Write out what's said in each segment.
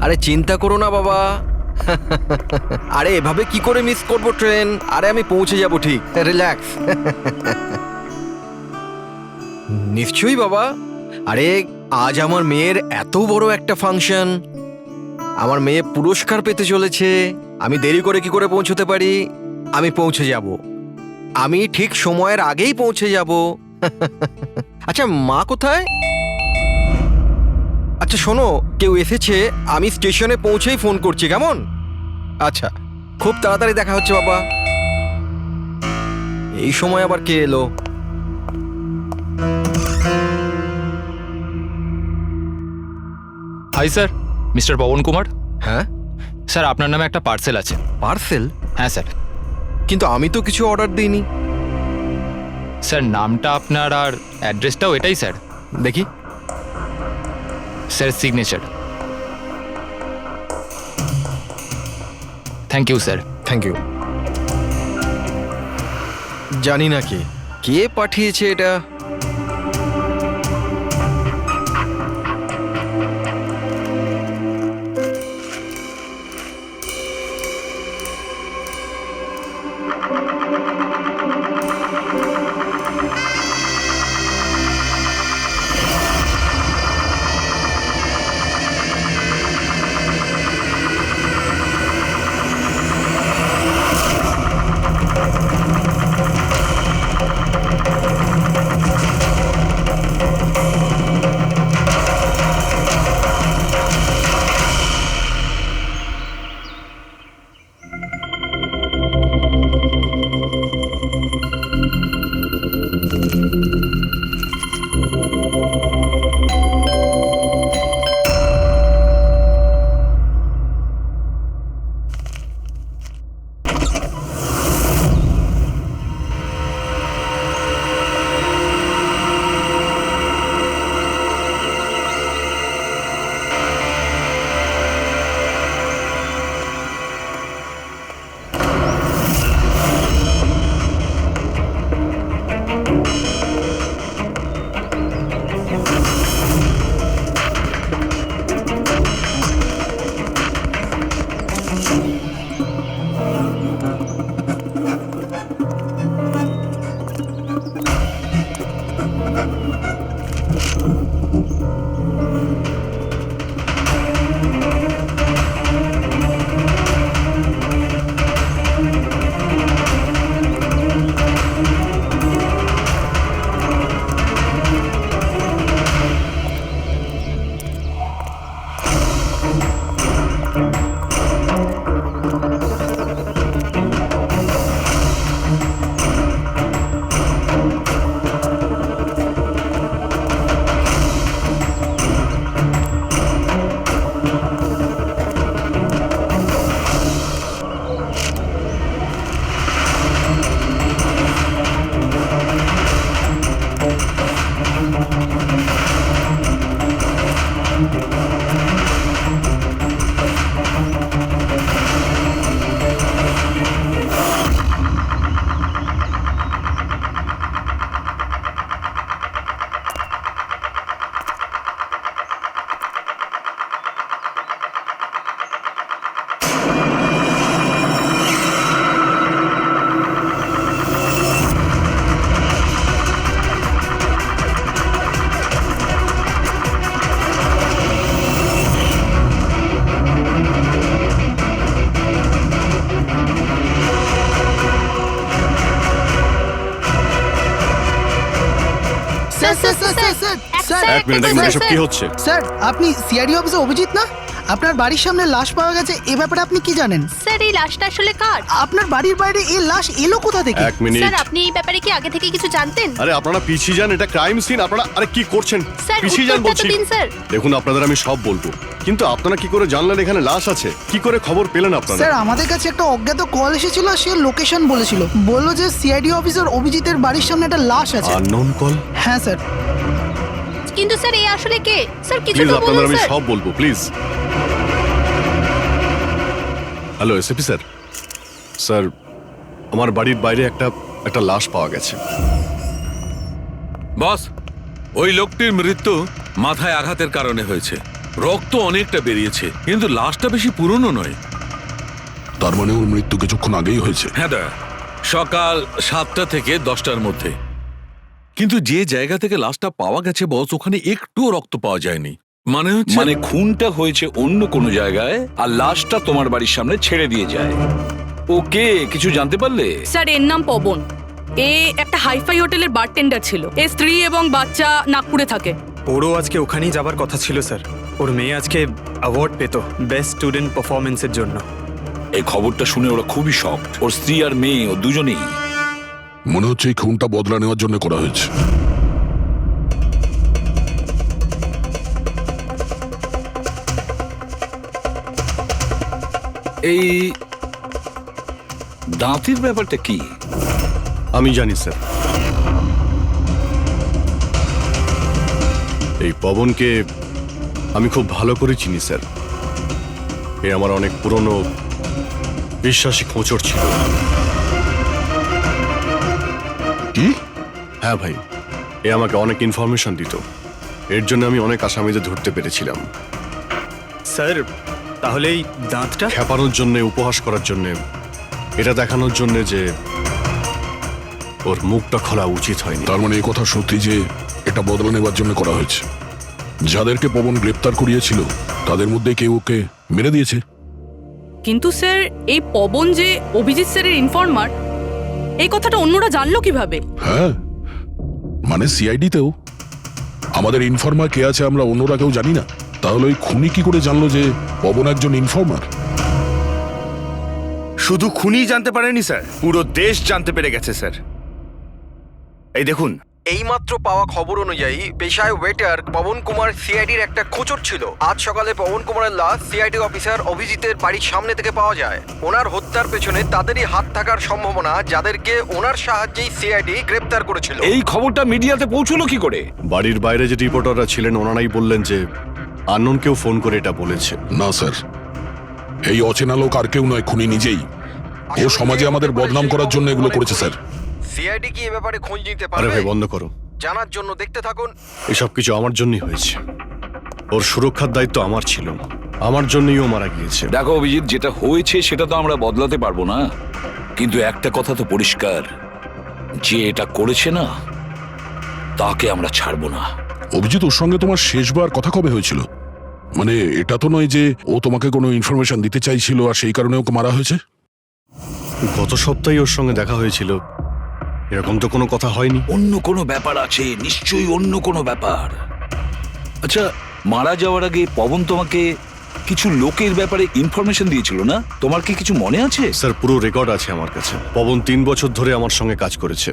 আরে চিন্তা করো না বাবা। আরে এভাবে কি করে মিস করব ট্রেন? আরে আমি পৌঁছে যাব ঠিক, রিল্যাক্স। নিশ্চয়ই বাবা। আরে আজ আমার মেয়ের এত বড় একটা ফাংশন, আমার মেয়ে পুরস্কার পেতে চলেছে। আমি দেরি করে কি করে পৌঁছতে পারি? আমি পৌঁছে যাব, আমি ঠিক সময়ের আগেই পৌঁছে যাব। আচ্ছা মা কোথায়? আচ্ছা শোনো, কেউ এসেছে, আমি স্টেশনে পৌঁছেই ফোন করছি, কেমন? আচ্ছা, খুব তাড়াতাড়ি দেখা হচ্ছে বাবা। এই সময় আবার কে এলো? Hi sir, mister Pavan Kumar. হ্যাঁ স্যার আপনার নামে একটা পার্সেল আছে। পার্সেল? হ্যাঁ স্যার। কিন্তু আমি তো কিছু অর্ডার দিইনি। স্যার নামটা আপনার আর অ্যাড্রেসটাও এটাই স্যার। দেখি। Sir signature. Thank you sir. Thank you. জানি না কে কে পাঠিয়েছে এটা। এক মিনিট, এসব কি হচ্ছে? স্যার আপনি সিআইডি অফিসে অভিজিৎ না? আপনার বাড়ির সামনে লাশ পাওয়া গেছে, এ ব্যাপারে আপনি কি জানেন? স্যার এই লাশটা আসলে কার? আপনার বাড়ির বাইরে এই লাশ এলো কোথা থেকে? এক মিনিট। স্যার আপনি এই ব্যাপারে কি আগে থেকে কিছু জানতেন? আরে আপনারা পিছিয়ে যান, এটা ক্রাইম সিন। আপনারা আরে কি করছেন? স্যার পিছিয়ে যান উত্তরটা তো বলছি। দিন স্যার। দেখুন আপনাদের আমি সব বলবো, কিন্তু আপনারা কি করে জানলেন এখানে লাশ আছে? কি করে খবর পেলেন আপনারা? স্যার আমাদের কাছে একটা অজ্ঞাত কল এসেছিল, সে লোকেশন বলেছিল, বললো যে সিআইডি অফিসার অভিজিতের বাড়ির সামনে একটা লাশ আছে। Unknown call? হ্যাঁ স্যার। কিন্তু স্যার এই আসলে কে? স্যার কিছু প্লিজ তো আপনাদের বলুন আমি স্যার। সব বলবো, please. Hello SP sir. Sir আমার বাড়ির বাইরে একটা লাশ পাওয়া গেছে। বস, ওই লোকটির মৃত্যু মাথায় আঘাতের কারণে হয়েছে। রক্ত অনেকটা বেরিয়েছে, কিন্তু লাশটা বেশি পুরনো নয়। তার মানে ওর মৃত্যু কিছুক্ষণ আগেই হয়েছে। হ্যাঁ দা, সকাল 7টা থেকে 10টার মধ্যে। কিন্তু যে জায়গা থেকে লাশটা পাওয়া গেছে বস, ওখানে একটুও রক্ত পাওয়া যায়নি। মানে খুনটা হয়েছে অন্য কোনো জায়গায় আর লাশটা তোমার বাড়ির সামনে ছেড়ে দিয়ে যায়। ওকে কিছু জানতে পারলে? স্যার, এর নাম পবন। এ একটা হাইফাই হোটেলের বারটেন্ডার ছিল। এর স্ত্রী এবং বাচ্চা নাগপুরে থাকে। ওরও আজকে ওখানেই যাবার কথা ছিল স্যার। ওর মেয়ে আজকে অ্যাওয়ার্ড পেত বেস্ট স্টুডেন্ট পারফরমেন্সের জন্য। এই খবরটা শুনে ওরা খুবই শক। ওর স্ত্রী আর মেয়ে ও দুজনেই। মনে হচ্ছে এই খুনটা বদলা নেওয়ার জন্য করা হয়েছে। এই দাঁতের ব্যাপারটা কি? আমি জানি স্যার। এই পবনকে আমি খুব ভালো করে চিনি স্যার। এ আমার অনেক পুরনো বিশ্বাসী খোঁচর ছিল। কি? হ্যাঁ ভাই, এ আমাকে অনেক ইনফরমেশন দিত। এর জন্য আমি অনেক আসামিদের ধরতে পেরেছিলাম। স্যার, তাহলে এই দাঁতটা? খেপানোর জন্য, উপহাস করার জন্য, এটা দেখানোর জন্য যে ওর মুখটা খোলা উচিত হয়নি। তার মানে এই কথা সত্যি যে এটা বদলা নেবার জন্য করা হয়েছে। যাদেরকে পবন গ্রেপ্তার করিয়েছিল তাদের মধ্যে কেউ ওকে মেরে দিয়েছে। কিন্তু স্যার, এই পবন যে অভিজিৎ স্যারের ইনফর্মার, এই কথাটা অন্যরা জানলো কিভাবে? হ্যাঁ, মানে সিআইডিতেও আমাদের ইনফর্মার কে আছে আমরা অন্যরা কেউ জানি না। তাহলে ওই খুনি কি করে জানলো যে পবন একজন ইনফর্মার? শুধু খুনি জানতে পারেনি স্যার, পুরো দেশ জানতে পেরে গেছে স্যার। এই দেখুন, এইমাত্র পাওয়া খবর অনুযায়ী পেশায় ওয়েটার পবন কুমার সিআইডির একটা খোঁচর ছিল। আজ সকালে পবন কুমারের লাশ সিআইডি অফিসার অভিজিতের বাড়ির সামনে থেকে পাওয়া যায়। ওনার হত্যার পেছনে তাদেরই হাত থাকার সম্ভাবনা, যাদেরকে ওনার সাহায্যেই সিআইডি গ্রেপ্তার করেছিল। এই খবরটা মিডিয়াতে পৌঁছলো কি করে? বাড়ির বাইরে যে রিপোর্টাররা ছিলেন ওনারাই বললেন যে আননোন কেউ ফোন করে এটা বলেছে। না স্যার, এই অচেনা লোক আর কেউ নয়, খুনি নিজেই। ও সমাজে আমাদের বদনাম করার জন্য এগুলো করেছে স্যার। সিআইডি কি এ ব্যাপারে খোঁজ নিতে আরে পারবে? ভাই বন্ধ করো, জানার জন্য দেখতে থাকুন। এসব কিছু আমার জন্যই হয়েছে। ওর সুরক্ষার দায়িত্ব আমার ছিল, আমার জন্যই ও মারা গিয়েছে। দেখো অভিজিৎ, যেটা হয়েছে সেটা তো আমরা বদলাতে পারবো না, কিন্তু একটা কথা তো পরিষ্কার, যে এটা করেছে না তাকে আমরা ছাড়বো না। অভিজিৎ, ওর সঙ্গে তোমার শেষবার কথা কবে হয়েছিল? মানে এটা তো নয় যে ও তোমাকে কোনো ইনফরমেশন দিতে চাইছিল আর সেই কারণে ওকে মারা হয়েছে? গত সপ্তাহে ওর সঙ্গে দেখা হয়েছিল, এরকম তো কোনো কথা হয়নি। অন্য কোনো ব্যাপার আছে, নিশ্চয়ই অন্য কোনো ব্যাপার। আচ্ছা, মারা যাওয়ার আগে পবন তোমাকে কিছু লোকের ব্যাপারে ইনফরমেশন দিয়েছিল না? তোমার কি কিছু মনে আছে? স্যার, পুরো রেকর্ড আছে আমার কাছে। পবন 3 বছর ধরে আমার সঙ্গে কাজ করেছে,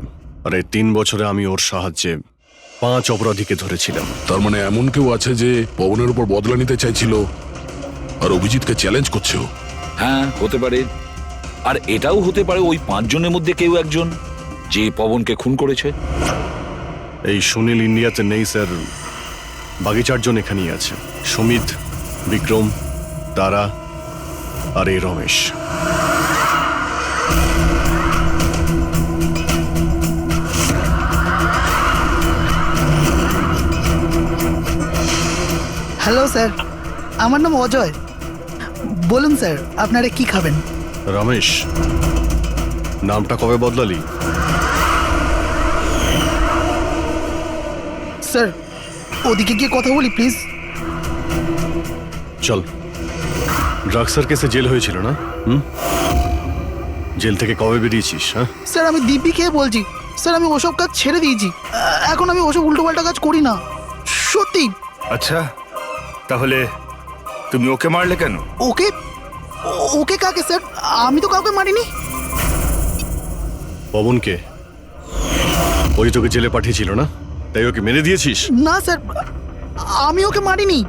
আর এই 3 বছরে আমি ওর সাহায্যে 5 অপরাধীকে ধরেছিলাম। তার মানে এমন কেউ আছে যে পবনের উপর বদলা নিতে চাইছিল আর অভিজিৎকে চ্যালেঞ্জ করছে ও? হ্যাঁ, হতে পারে। আর এটাও হতে পারে ওই 5 জনের মধ্যে কেউ একজন যে পবনকে খুন করেছে। এই সুনীল ইন্ডিয়াতে নেই স্যার, বাকি 4 জন এখানেই আছে। সুমিত, বিক্রম, তারা আর এই রমেশ। হ্যালো স্যার, আমার নাম অজয়। বলুন স্যার, আপনারা কি খাবেন? রমেশ, নামটা কবে বদলালি? স্যার, ওদিকে গিয়ে কথা বলি প্লিজ। চল। ড্রাগসের কেসে জেল হয়েছিল না? জেল থেকে কবে বেরিয়েছিস? হ্যাঁ স্যার, আমি দিব্যি খেয়ে বলছি স্যার, আমি ওসব কাজ ছেড়ে দিয়েছি। এখন আমি ওসব উল্টোপাল্টা কাজ করি না, সত্যি। আচ্ছা তাহলে তুমি ওকে মারলে কেন? ওকে? ওকে কাকে স্যার? আমি তো কাউকে মারিনি। পবনকে? ওই তোকে জেলে পাঠিয়েছিল না, তাই ওকে মেরে দিয়েছিস? না স্যার, আমি ওকে মারিনি।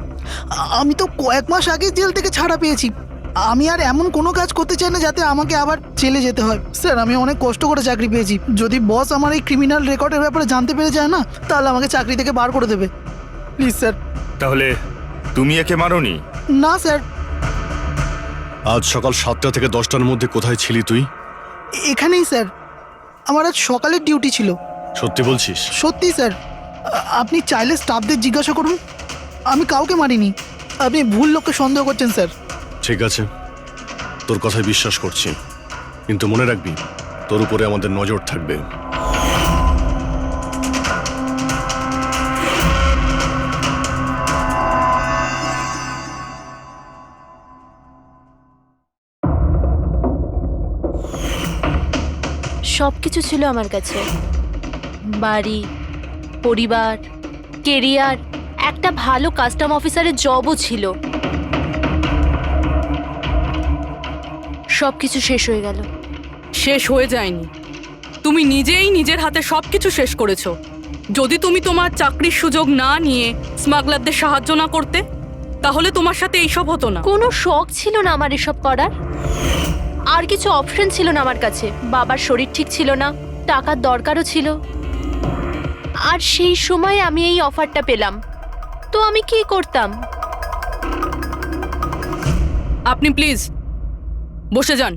আমি তো কয়েক মাস আগে জেল থেকে ছাড়া পেয়েছি। আমি আর এমন কোনো কাজ করতে চাই না যাতে আমাকে আবার জেলে যেতে হয়। স্যার, আমি অনেক কষ্ট করে চাকরি পেয়েছি। যদি বস আমার এই ক্রিমিনাল রেকর্ডের ব্যাপারে জানতে পেরে যায় না, তাহলে আমাকে চাকরি থেকে বার করে দেবে। Please sir. তাহলে তুমি একে মারোনি? না স্যার। আজ সকাল 7টা থেকে 10টার মধ্যে কোথায় ছিলি তুই? এখানেই স্যার, আমার আজ সকালের ডিউটি ছিল। সত্যি বলছিস? সত্যি স্যার, আপনি চাইলে স্টাফদের জিজ্ঞাসা করুন, আমি কাউকে মারিনি। আপনি ভুল লোককে সন্দেহ করছেন স্যার। ঠিক আছে, তোর কথায় বিশ্বাস করছি, কিন্তু মনে রাখবি তোর উপরে আমাদের নজর থাকবে। সব কিছু ছিল আমার কাছে, বাড়ি, পরিবার, কেরিয়ার, একটা ভালো কাস্টম অফিসারের জবও ছিল। সব কিছু শেষ হয়ে গেল। শেষ হয়ে যায়নি, তুমি নিজেই নিজের হাতে সবকিছু শেষ করেছো। যদি তুমি তোমার চাকরির সুযোগ না নিয়ে স্মাগলারদের সাহায্য না করতে, তাহলে তোমার সাথে এইসব হতো না। কোনো শখ ছিল না আমার এসব করার, আর কিছু অপশন ছিল না আমার কাছে। বাবার শরীর ঠিক ছিল না, টাকার দরকারও ছিল, আর সেই সময় আমি এই অফারটা পেলাম, তো আমি কি করতাম? আপনি প্লিজ বসে যান।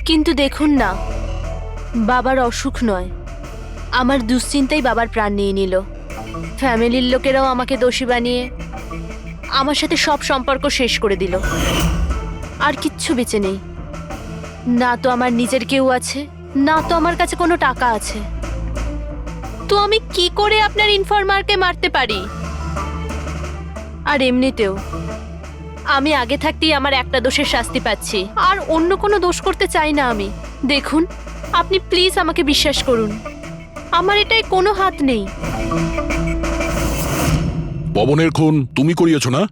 কিন্তু দেখুন না, বাবার অসুখ নয়, আমার দুশ্চিন্তাই বাবার প্রাণ নিয়ে নিল। ফ্যামিলির লোকেরাও আমাকে দোষী বানিয়ে আমার সাথে সব সম্পর্ক শেষ করে দিল। আর কিচ্ছু বেঁচে নেই, না তো আমার নিজের কেউ আছে, না তো আমার কাছে কোনো টাকা আছে। তো আমি কি করে আপনার ইনফরমারকে মারতে পারি? আর এমনিতেও আমি আগে থাকতেই আমার একটা দোষের শাস্তি পাচ্ছি, আর অন্য কোনো দোষ করতে চাই না আমি। দেখুন, আপনি প্লিজ আমাকে বিশ্বাস করুন, আমার এটায় কোনো হাত নেই। পবনের খুন তুমি করিয়েছ না?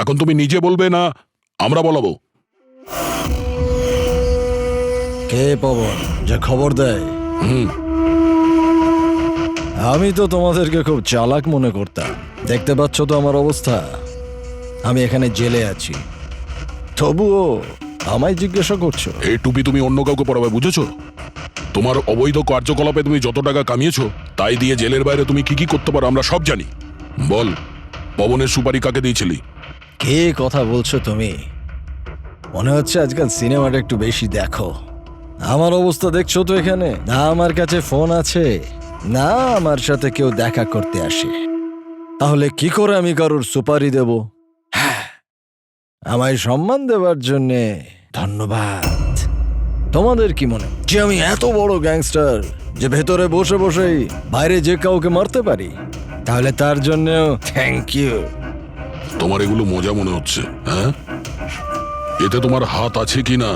এখন তুমি নিজে বলবে না আমরা বলাবো? কে পবন যে খবর দেয়? আমি তো তোমাদেরকে খুব চালাক মনে করতাম। দেখতে পাচ্ছ তো আমার অবস্থা, আমি এখানে জেলে আছি, তবুও আমায় জিজ্ঞাসা করছো? এই টুপি তুমি অন্য কাউকে পরাবে, বুঝেছো? তোমার অবৈধ কার্যকলাপে তুমি যত টাকা কামিয়েছো তাই দিয়ে জেলের বাইরে তুমি কি কি করতে পারো আমরা সব জানি। বল, পবনের সুপারি কাকে দিয়েছিলি? কে কথা বলছো তুমি? মনে হচ্ছে আজকাল সিনেমাটা একটু বেশি দেখো। আমার অবস্থা দেখছো তো এখানে, না আমার কাছে ফোন আছে, না আমার সাথে কেউ দেখা করতে আসে। তাহলে কি করে আমি কারোর সুপারি দেব? আমায় সম্মান দেওয়ার জন্যে ধন্যবাদ। তোমাদের কি মনে যে আমি এত বড় গ্যাংস্টার যে ভেতরে বসে বসেই বাইরে যে কাউকে মারতে পারি? তাহলে তার জন্যও থ্যাংক ইউ। তোমার এগুলো মজা মনে হচ্ছে, হ্যাঁ? এতে তোমার হাত আছে কি না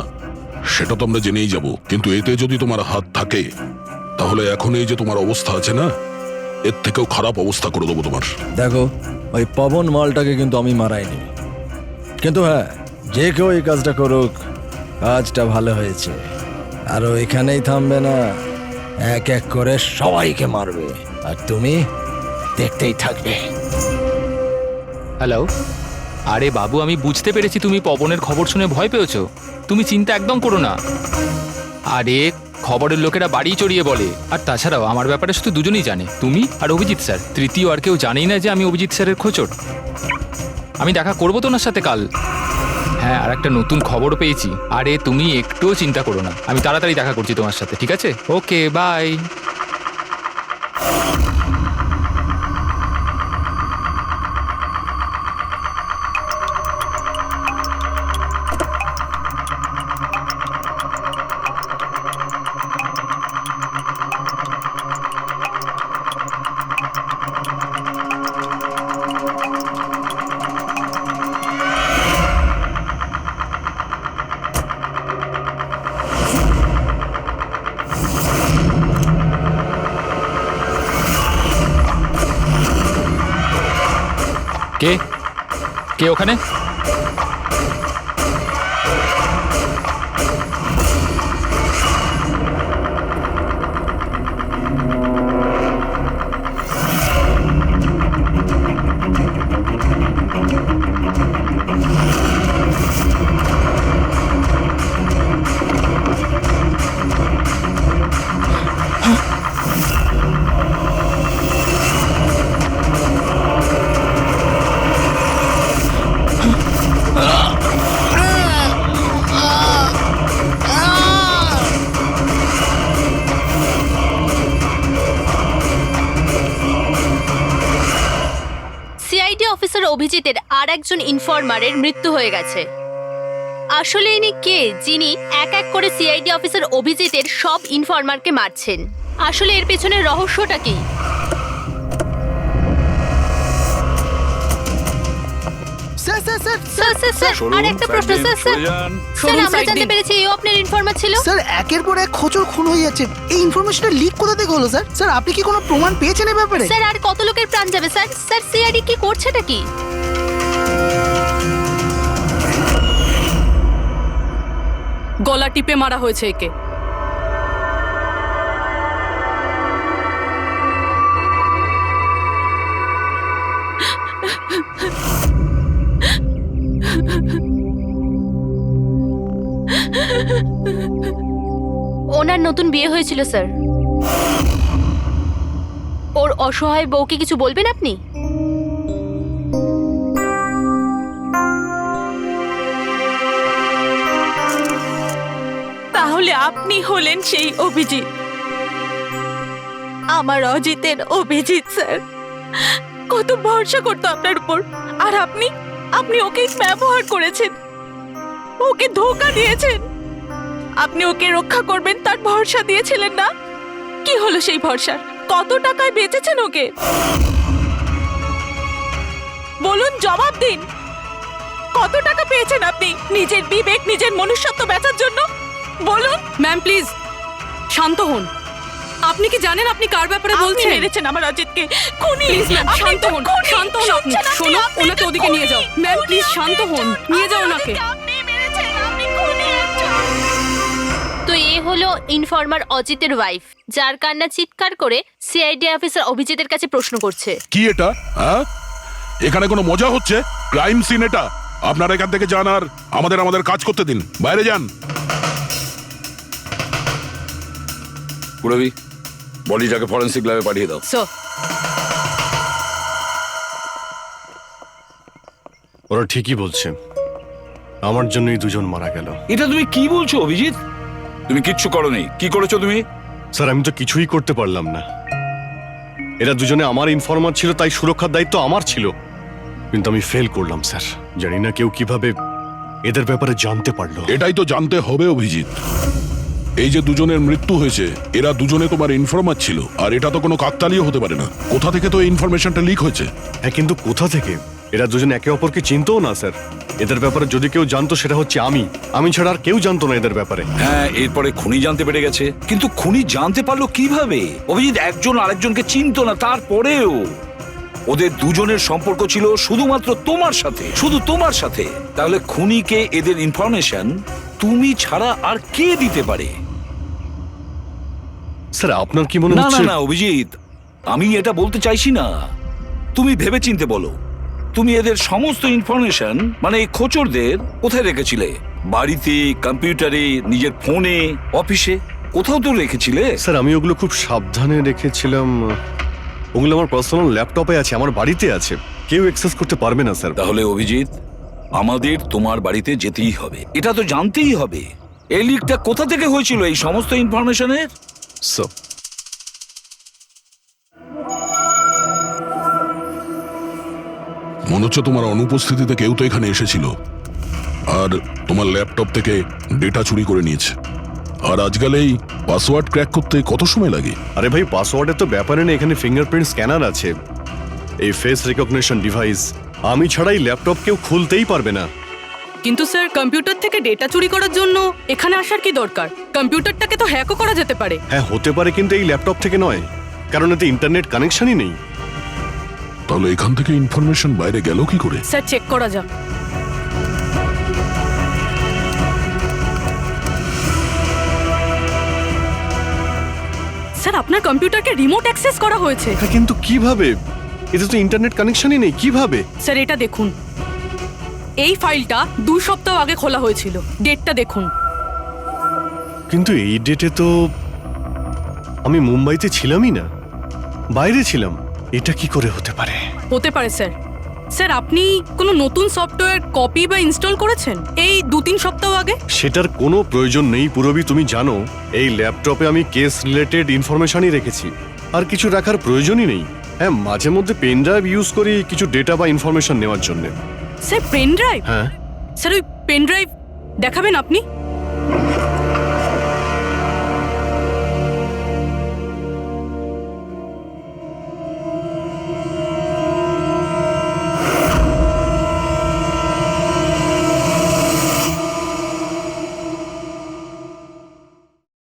সেটা তো আমরা জেনেই যাব, কিন্তু এতে যদি তোমার হাত থাকে তাহলে এখন এই যে তোমার অবস্থা আছে না, এর থেকেও খারাপ অবস্থা করে দেবো তোমার। দেখো, ওই পবন মালটাকে কিন্তু আমি মারাইনি, কিন্তু হ্যাঁ, যে কেউ এই কাজটা করুক, কাজটা ভালো হয়েছে। আরো এখানেই থামবে না, এক এক করে সবাইকে মারবে, আর তুমি দেখতেই থাকবে। হ্যালো, আরে বাবু, আমি বুঝতে পেরেছি তুমি পবনের খবর শুনে ভয় পেয়েছো। তুমি চিন্তা একদম করো না। আরে খবরের লোকেরা বাড়ি চড়িয়ে বলে, আর তাছাড়াও আমার ব্যাপারে শুধু দুজনেই জানে, তুমি আর অভিজিৎ স্যার। তৃতীয় আর কেউ জানেই না যে আমি অভিজিৎ স্যারের খোঁচর। আমি দেখা করবো তো ওনার সাথে কাল। হ্যাঁ, আর একটা নতুন খবরও পেয়েছি। আরে তুমি একটুও চিন্তা করো না, আমি তাড়াতাড়ি দেখা করছি তোমার সাথে, ঠিক আছে? ওকে, বাই। কে কে ওখানে? অভিজিতের আর একজন ইনফরমারের মৃত্যু হয়ে গেছে। আসলে ইনি কে যিনি এক এক করে সিআইডি অফিসার অভিজিতের সব ইনফরমারকে মারছেন? আসলে এর পেছনের রহস্যটা কি? Sir sir sir sir sir sir আর একটা প্রশ্ন স্যার স্যার স্যার আমরা জানতে পেরেছি এও আপনার ইনফরমার ছিল। স্যার একের পর এক খোঁচর খুন হয়ে যাচ্ছে, এই ইনফরমেশনটা লিক কোথা থেকে হলো স্যার? স্যার আপনি কি কোনো প্রমাণ পেয়েছেন এই ব্যাপারে? স্যার আর কত লোকের প্রাণ যাবে স্যার? স্যার সিআইডি কি করছেটা কি? গলা টিপে মারা হয়েছে একে। ওনার নতুন বিয়ে হয়েছিল স্যার। ওর অসহায় বউকে কিছু বলবেন আপনি? তাহলে আপনি হলেন সেই অভিজিৎ, আমার অজিতের অভিজিৎ স্যার। কত ভরসা করতো আপনার উপর, আর আপনি ওকে ব্যবহার করেছেন, ওকে ধোঁকা দিয়েছেন। আপনি ওকে রক্ষা করবেন তার ভরসা দিয়েছিলেন না? কি হলো সেই ভরসার? কত টাকায় বেচেছেন ওকে? বলুন, জবাব দিন। কত টাকা পেয়েছেন আপনি নিজের বিবেক, নিজের মনুষ্যত্ব বেচার জন্য? বলুন। ম্যাম প্লিজ শান্ত হন। আপনি কি জানেন আপনি কার ব্যাপারে আপনি বলছেন? মেরেছেন আমার অজিতকে। খুনি। প্লিজ ম্যাম আপনি শান্ত তো হন, খুনি। শান্ত হন আপনি। শুনছেন শোনো, আপনি ওনাকে তো ওদিকে নিয়ে যাও। খুনি। ম্যাম খুনি প্লিজ আপনি শান্ত হন, একজন। নিয়ে যাও আমার ওনাকে। অজিতকে আপনি মেরেছেন, আপনি খুনি একজন। তো এ হলো ইনফরমার অজিতের ওয়াইফ, যার কান্না চিৎকার করে সিআইডি অফিসার অভিজিতের কাছে প্রশ্ন করছে। কি এটা? হ্যাঁ, এখানে কোনো মজা হচ্ছে? ক্রাইম সিন এটা। আপনারা এখান থেকে যান আর আমাদের কাজ করতে দিন। বাইরে যান। পুরবি, বডিটাকে ফরেন্সিক ল্যাবে পাঠিয়ে দাও। স্যার ওরা ঠিকই বলছে, আমার জন্যই দুজন মারা গেল। এটা তুমি কি বলছো অভিজিৎ? তুমি কিচ্ছু করোনি। কি করেছো তুমি? স্যার আমি তো কিছুই করতে পারলাম না। এরা দুজনে আমার ইনফরমার ছিল, তাই সুরক্ষার দায়িত্ব আমার ছিল, কিন্তু আমি ফেল করলাম স্যার। জানি না কেউ কিভাবে এদের ব্যাপারে জানতে পারলো। এটাই তো জানতে হবে অভিজিৎ। এই যে দুজনের মৃত্যু হয়েছে, এরা দুজনে তোমার ইনফরমার ছিল, আর এটা তো কোনো কাকতালীয় হতে পারে না। কোথা থেকে তো ইনফরমেশনটা লিক হয়েছে? হ্যাঁ, কিন্তু কোথা থেকে? এরা দুজন একে অপরকে চিনতও না স্যার। এদের ব্যাপারে যদি কেউ জানতো সেটা হচ্ছে আমি ছাড়া আর কেউ জানতো না এদের ব্যাপারে। হ্যাঁ, এরপরে খুনি জানতে পেরে গেছে। কিন্তু খুনি জানতে পারলো কিভাবে? অভিজিৎ একজন আরেকজনকে চিনতো না, তারপরেও ওদের দুজনের সম্পর্ক ছিল শুধুমাত্র তোমার সাথে, শুধু তোমার সাথে। তাহলে খুনিকে এদের ইনফরমেশন তুমি ছাড়া আর কে দিতে পারে? স্যার আপনার কি মনে না না হচ্ছে? না অভিজিৎ, আমি এটা বলতে চাইছি না। তুমি ভেবেচিন্তে বলো, তুমি এদের সমস্ত ইনফরমেশন মানে এই খোঁচরদের কোথায় রেখেছিলে? বাড়িতে, কম্পিউটারে, নিজের ফোনে, অফিসে, কোথাও তো রেখেছিলে। স্যার আমি ওগুলো খুব সাবধানে রেখেছিলাম। ওগুলো আমার পার্সোনাল ল্যাপটপে আছে, আমার বাড়িতে আছে, কেউ অ্যাক্সেস করতে পারবে না স্যার। তাহলে অভিজিৎ, আমাদের তোমার বাড়িতে যেতেই হবে, এটা তো জানতেই হবে এই লিকটা কোথা থেকে হয়েছিল এই সমস্ত ইনফরমেশনের। স্যার মনে হচ্ছে তোমার অনুপস্থিতিতে কেউ তো এখানে এসেছিল আর তোমার ল্যাপটপ থেকে ডেটা চুরি করে নিয়েছে। আর আজকাল এই পাসওয়ার্ড ক্র্যাক করতে কত সময় লাগে? আরে ভাই, পাসওয়ার্ডের তো ব্যাপারে না, এখানে ফিঙ্গারপ্রিন্ট স্ক্যানার আছে, এই ফেস রিকগনিশন ডিভাইস। আমি ছাড়াই ল্যাপটপ কেউ খুলতেই পারবে না। কিন্তু স্যার কম্পিউটার থেকে ডেটা চুরি করার জন্য এখানে আসার কি দরকার? কম্পিউটারটাকে তো হ্যাকও করা যেতে পারে। হ্যাঁ হতে পারে, কিন্তু এই ল্যাপটপ থেকে নয়, কারণ এতে ইন্টারনেট কানেকশনই নেই। তাহলে এখান থেকে ইনফরমেশন বাইরে গেল কি করে? স্যার চেক করা যাক। স্যার আপনার কম্পিউটারকে রিমোট অ্যাক্সেস করা হয়েছে। হ্যাঁ, কিন্তু কিভাবে? এতে তো ইন্টারনেট কানেকশনই নেই, কিভাবে? স্যার এটা দেখুন, এই ফাইলটা 2 সপ্তাহ আগে খোলা হয়েছিল। ডেটটা দেখুন। কিন্তু এই ডেটে তো আমি মুম্বাইতে ছিলামই না, বাইরে ছিলাম। এটা কি করে হতে পারে? হতে পারে স্যার। স্যার আপনি কোনো নতুন সফটওয়্যার কপি বা ইনস্টল করেছেন এই 2-3 সপ্তাহ আগে? সেটার কোনো প্রয়োজন নেই পুরবি, তুমি জানো এই ল্যাপটপে আমি কেস রিলেটেড ইনফরমেশনই রেখেছি, আর কিছু রাখার প্রয়োজনই নেই। হ্যাঁ, মাঝে মধ্যে পেন ড্রাইভ ইউজ করি কিছু ডেটা বা ইনফরমেশন নেওয়ার জন্য। Sir pen drive? হ্যাঁ। স্যার ওই পেন ড্রাইভ দেখাবেন আপনি?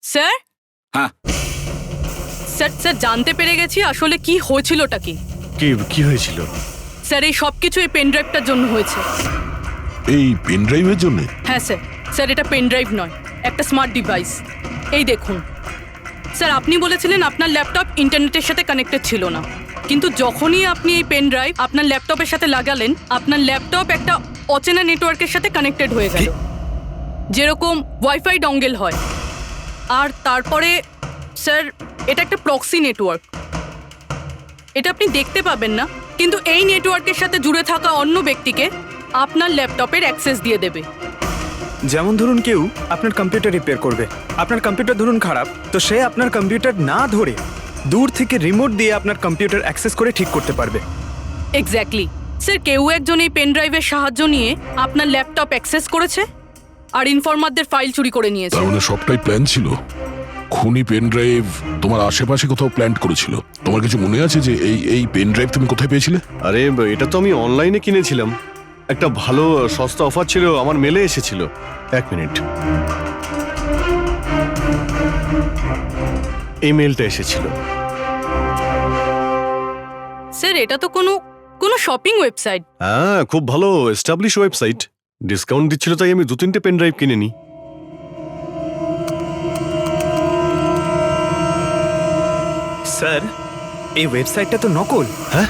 স্যার? হ্যাঁ। স্যার স্যার জানতে পেরে গেছি আসলে কি হয়েছিলটা কি। কি হয়েছিল? স্যার এই সব কিছু এই পেন ড্রাইভটার জন্য হয়েছে। এই পেন ড্রাইভের জন্য? হ্যাঁ স্যার। স্যার এটা পেন ড্রাইভ নয়, একটা স্মার্ট ডিভাইস। এই দেখুন স্যার, আপনি বলেছিলেন আপনার ল্যাপটপ ইন্টারনেটের সাথে কানেক্টেড ছিল না, কিন্তু যখনই আপনি এই পেন ড্রাইভ আপনার ল্যাপটপের সাথে লাগালেন, আপনার ল্যাপটপ একটা অচেনা নেটওয়ার্কের সাথে কানেক্টেড হয়ে গেল, যেরকম ওয়াইফাই ডঙ্গেল হয়। আর তারপরে স্যার এটা একটা প্রক্সি নেটওয়ার্ক। এটা আপনি দেখতে পাবেন না, কিন্তু এই নেটওয়ার্কের সাথে জুড়ে থাকা অন্য ব্যক্তিকে আপনার ল্যাপটপের অ্যাক্সেস দিয়ে দেবে। যেমন ধরুন কেউ আপনার কম্পিউটার রিপেয়ার করবে, আপনার কম্পিউটার ধরুন খারাপ, তো সে আপনার কম্পিউটার না ধরে দূর থেকে রিমোট দিয়ে আপনার কম্পিউটার অ্যাক্সেস করে ঠিক করতে পারবে। এক্স্যাক্টলি স্যার, কেউ একজন এই পেন ড্রাইভের সাহায্য নিয়ে আপনার ল্যাপটপ অ্যাক্সেস করেছে আর ইনফরমারদের ফাইল চুরি করে নিয়েছে। তার মানে সবটাই প্ল্যান ছিল। খুনি পেন ড্রাইভ তোমার আশেপাশে কোথাও প্ল্যান্ট করেছিল। তোমার কিছু মনে আছে যে এই পেন ড্রাইভ তুমি কোথায় পেয়েছিলে? আরে এটা তো আমি অনলাইনে কিনেছিলাম, একটা ভালো সস্তা অফার ছিল, আমার মেলে এসেছিল। এক মিনিট, এই মেলটা এসেছিল। স্যার এটা তো কোনো শপিং ওয়েবসাইট। হ্যাঁ, খুব ভালো এস্টাবলিশ ওয়েবসাইট, ডিসকাউন্ট দিচ্ছিল তাই আমি 2-3টে পেন ড্রাইভ কিনে নিই। স্যার এই ওয়েবসাইটটা তো নকল। হ্যাঁ,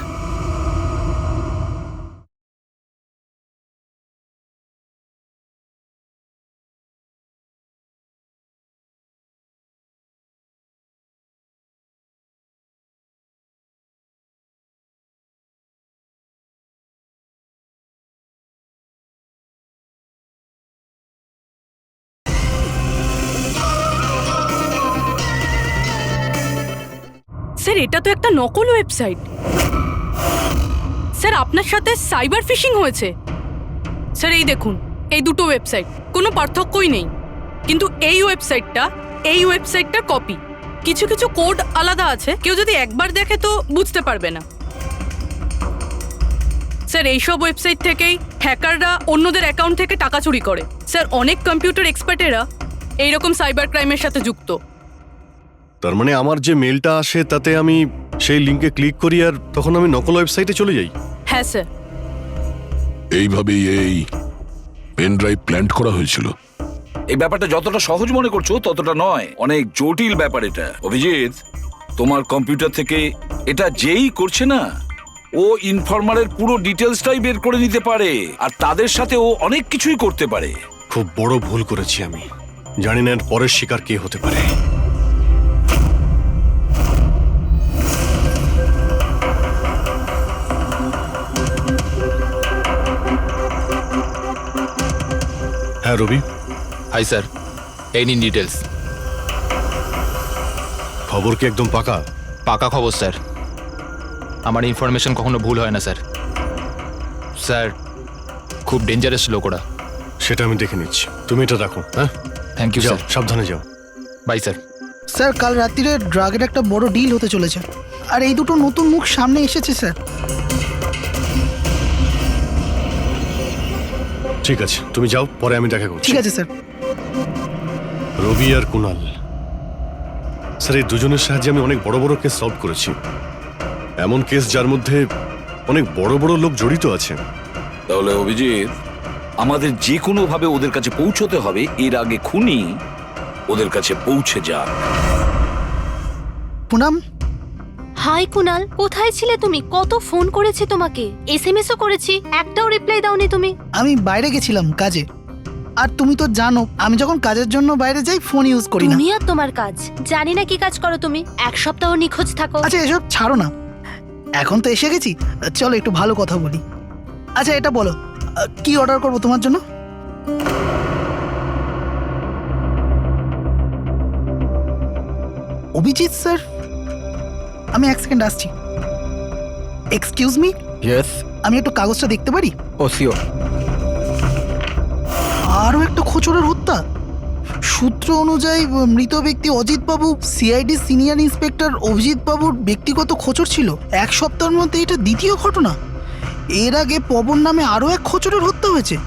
স্যার এটা তো একটা নকল ওয়েবসাইট। স্যার আপনার সাথে সাইবার ফিশিং হয়েছে। স্যার এই দেখুন, এই দুটো ওয়েবসাইট কোনো পার্থক্যই নেই, কিন্তু এই ওয়েবসাইটটার কপি। কিছু কিছু কোড আলাদা আছে, কেউ যদি একবার দেখে তো বুঝতে পারবে না। স্যার এইসব ওয়েবসাইট থেকেই হ্যাকাররা অন্যদের অ্যাকাউন্ট থেকে টাকা চুরি করে। স্যার অনেক কম্পিউটার এক্সপার্টেরা এইরকম সাইবার ক্রাইমের সাথে যুক্ত। তার মানে আমার যে মেলটা আসে তাতে আমি সেই লিঙ্কে ক্লিক করি আর তখন আমি নকল ওয়েবসাইটে চলে যাই। হ্যাঁ স্যার। এইভাবেই এই পেন ড্রাইভ প্ল্যান্ট করা হয়েছিল। এই ব্যাপারটা যতটা সহজ মনে করছো ততটা নয়, অনেক জটিল ব্যাপার এটা। অভিজিৎ, তোমার কম্পিউটার থেকে এটা যেই করছে না, ও ইনফরমারের পুরো ডিটেলসটাই বের করে নিতে পারে, আর তাদের সাথে ও অনেক কিছুই করতে পারে। খুব বড় ভুল করেছি আমি, জানি না এর পরের শিকার কে হতে পারে। হ্যাঁ রবি। হাই স্যার, এই নিন ডিটেলস। খবর কি একদম পাকা? পাকা খবর স্যার, আমার ইনফরমেশন কখনো ভুল হয় না স্যার। স্যার খুব ডেঞ্জারাস লোক ওরা। সেটা আমি দেখে নিচ্ছি, তুমি এটা রাখো। হ্যাঁ, থ্যাংক ইউ যাও, স্যার। সাবধানে যাও। By sir. স্যার কাল রাত্রিরে ড্রাগের একটা বড় ডিল হতে চলেছে, আর এই দুটো নতুন মুখ সামনে এসেছে স্যার। ঠিক আছে, তুমি যাও, পরে আমি দেখা করছি। ঠিক আছে স্যার। রবি আর কুনাল, স্যার এই দুজনের সাহায্যে আমি অনেক বড় বড় কেস সলভ করেছি। এমন কেস যার মধ্যে অনেক বড় বড় লোক জড়িত আছে। তাহলে অভিজিৎ, আমাদের যে কোনো ভাবে ওদের কাছে পৌঁছতে হবে, এর আগে খুনি ওদের কাছে পৌঁছে যাক। পুনাম। হাই কুনাল, কোথায় ছিলে তুমি? কত ফোন করেছি তোমাকে, এসএমএসও করেছি, একটাও রিপ্লাই দাওনি তুমি। আমি বাইরে গেছিলাম কাজে, আর তুমি তো জানো আমি যখন কাজের জন্য বাইরে যাই ফোন ইউজ করি না। তুমি আর তোমার কাজ, জানি না কি কাজ করো তুমি, এক সপ্তাহ নিখোঁজ থাকো। আচ্ছা এসব ছাড়ো না, এখন তো এসে গেছি, চলো একটু ভালো কথা বলি। আচ্ছা এটা বলো, কি অর্ডার করবো তোমার জন্য? অভিজিৎ স্যার, আমি 1 সেকেন্ড আসছি। এক্সকিউজ মি, ইয়েস, আমি একটু কাগজটা দেখতে পারি? ও শিওর। আরও একটা খোঁচরের হত্যা। সূত্র অনুযায়ী মৃত ব্যক্তি অজিত বাবু সিআইডি সিনিয়র ইন্সপেক্টর অভিজিৎ বাবুর ব্যক্তিগত খোঁচর ছিল। এক সপ্তাহের মধ্যে এটা দ্বিতীয় ঘটনা। এর আগে পবন নামে আরও এক খোঁচরের হত্যা হয়েছে।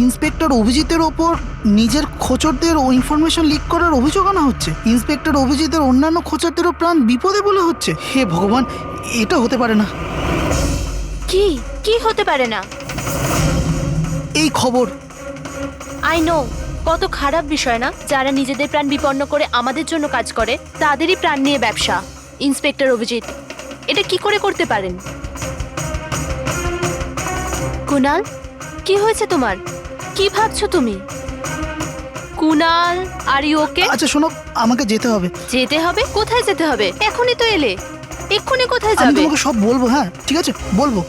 ইন্সপেক্টর অভিজিতের ওপর নিজের খোঁচরদের ও ইনফরমেশন লিক করার অভিযোগ আনা হচ্ছে। ইন্সপেক্টর অভিজিতের অন্যান্য খোঁচরদেরও প্রাণ বিপদে বলে হচ্ছে। হে ভগবান, এটা হতে পারে না। কি কি হতে পারে না? এই খবর আই নো, কত খারাপ বিষয় না? যারা নিজেদের প্রাণ বিপন্ন করে আমাদের জন্য কাজ করে তাদেরই প্রাণ নিয়ে ব্যবসা। ইন্সপেক্টর অভিজিৎ এটা কি করে করতে পারেন? কুনাল, কি হয়েছে তোমার? কি ভাবছো তুমি? Kunal, are you okay? আচ্ছা শোনো, আমাকে যেতে হবে। যেতে হবে? কোথায় যেতে হবে? এখনই তো এলে, এক্ষুনি কোথায় আমি যাবে? তোমাকে সব বলবো। হ্যাঁ ঠিক আছে, বলবো।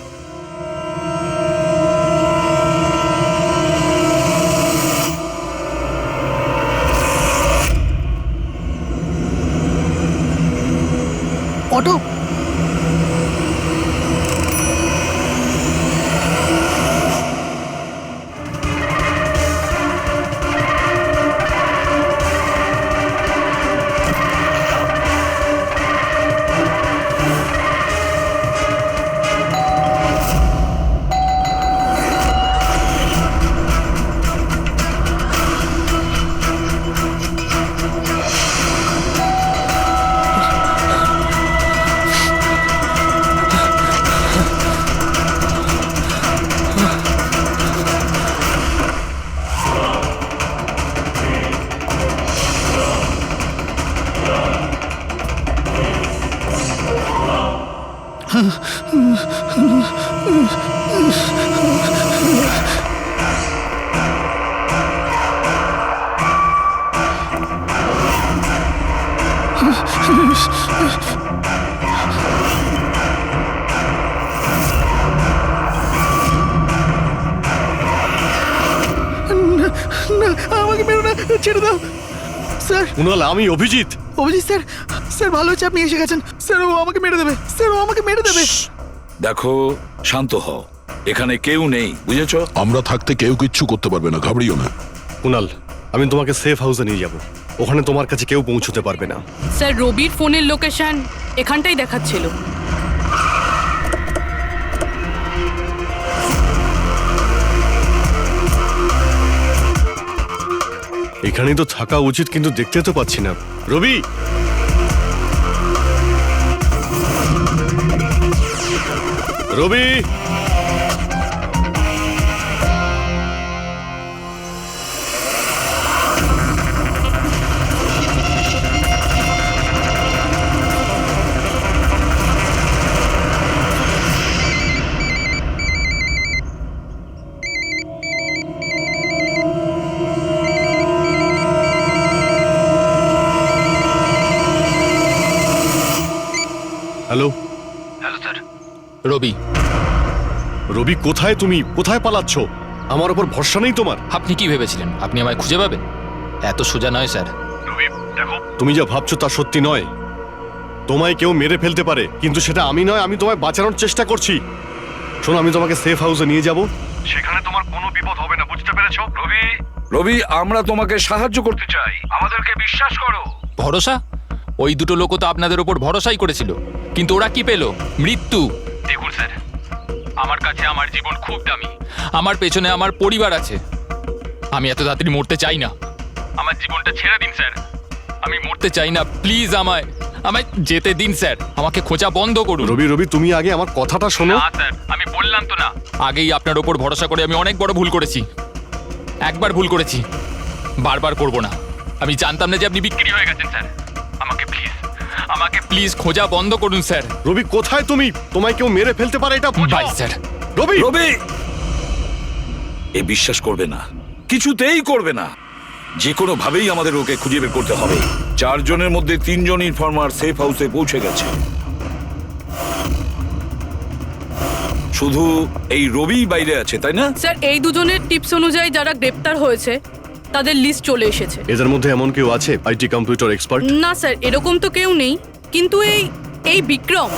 অটো, না, আমাকে মেরো না, ছেড়ে দাও স্যার। কুনাল, আমি অভিজিৎ। অভিজিৎ স্যার, স্যার ভালো হচ্ছে আপনি এসে গেছেন। স্যার ও আমাকে মেরে দেবে, স্যার ও আমাকে মেরে দেবে। দেখো, শান্ত হও, এখানে কেউ নেই, বুঝেছো? আমরা থাকতে কেউ কিচ্ছু করতে পারবে না, ঘাবড়িও না। কুনাল, আমি তোমাকে সেফ হাউসে নিয়ে যাব। ওখানে তোমার কাছে কেউ পৌঁছতে পারবে না। স্যার, রবির ফোনের লোকেশন এখানটাই দেখাচ্ছিল। এখানেই তো থাকা উচিত, কিন্তু দেখতে তো পাচ্ছি না। রবি, রবি, হ্যালো। রবি, রবি, কোথায় তুমি? কোথায় পালাচ্ছ? আমার ওপর ভরসা নেই তোমার? আপনি কি ভেবেছিলেন আপনি আমায় খুঁজে পাবেন? এত সোজা নয় স্যার। রবি দেখো, তুমি যা ভাবছো তা সত্যি নয়। তোমায় কেউ মেরে ফেলতে পারে, কিন্তু সেটা আমি নয়। আমি তোমায় বাঁচানোর চেষ্টা করছি। শোনো, আমি তোমাকে সেফ হাউসে নিয়ে যাব। সেখানে তোমার কোনো বিপদ হবে না, বুঝতে পেরেছো? রবি, রবি, আমরা তোমাকে সাহায্য করতে চাই, আমাদেরকে বিশ্বাস করো। ভরসা? ওই দুটো লোকও তো আপনাদের ওপর ভরসাই করেছিল, কিন্তু ওরা কি পেল? মৃত্যু। দেখুন স্যার, আমার কাছে আমার জীবন খুব দামি। আমার পেছনে আমার পরিবার আছে। আমি এত তাড়াতাড়ি মরতে চাই না। আমার জীবনটা ছেড়ে দিন স্যার, আমি মরতে চাই না। প্লিজ আমায় আমায় যেতে দিন স্যার, আমাকে খোঁজা বন্ধ করুন। রবি, রবি, তুমি আগে আমার কথাটা শোনো। না স্যার, আমি বললাম তো না, আগেই আপনার ওপর ভরসা করে আমি অনেক বড় ভুল করেছি। একবার ভুল করেছি, বারবার করব না। আমি জানতাম না যে আপনি বিক্রি হয়ে গেছেন স্যার। আমাকে প্লিজ খোঁজা বন্ধ করুন স্যার। রবি, কোথায় তুমি? তোমায় কেউ মেরে ফেলতে পারে, এটা বোঝো। By sir. রবি, রবি, এ বিশ্বাস করবে না, কিছুতেই করবে না। যে কোনো ভাবেই আমাদের ওকে খুঁজে বের করতে হবে। 4 জনের মধ্যে 3 জন ইনফর্মার সেফ হাউসে পৌঁছে গেছে। শুধু এই রবি বাইরে আছে, তাই না? স্যার, এই দুজনের টিপস অনুযায়ী যারা গ্রেপ্তার হয়েছে তাদের লিস্ট চলে এসেছে। এদের মধ্যে এমন কেউ আছে আইটি কম্পিউটার এক্সপার্ট? না স্যার, এরকম তো কেউ নেই, কিন্তু এই বিক্রম